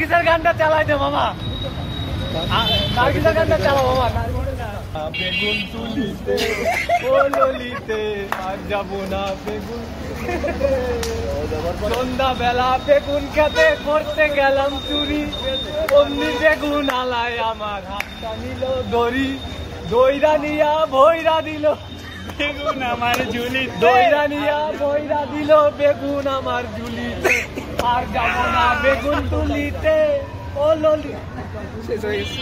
নার্গিসের গানটা চালাই দে মামা, নার্গিসের গানটা চালাও মামা। বেগুন তুলিতে ও ললিতে আর যাবো না বেগুন, সন্ধ্যা বেলা বেগুন খেতে করতে গেলাম চুরি, অমনি বেগুন আলায় আমার হাতটা নিল দড়ি, দইরা নিয়া ভৈরা দিল বেগুন আমার ঝুলি, দইরা নিয়া ভৈরা দিল বেগুন আমার ঝুলিতে, আর যাবো না বেগুন তুলিতে ও ললি। শেষ হয়ে গেছে।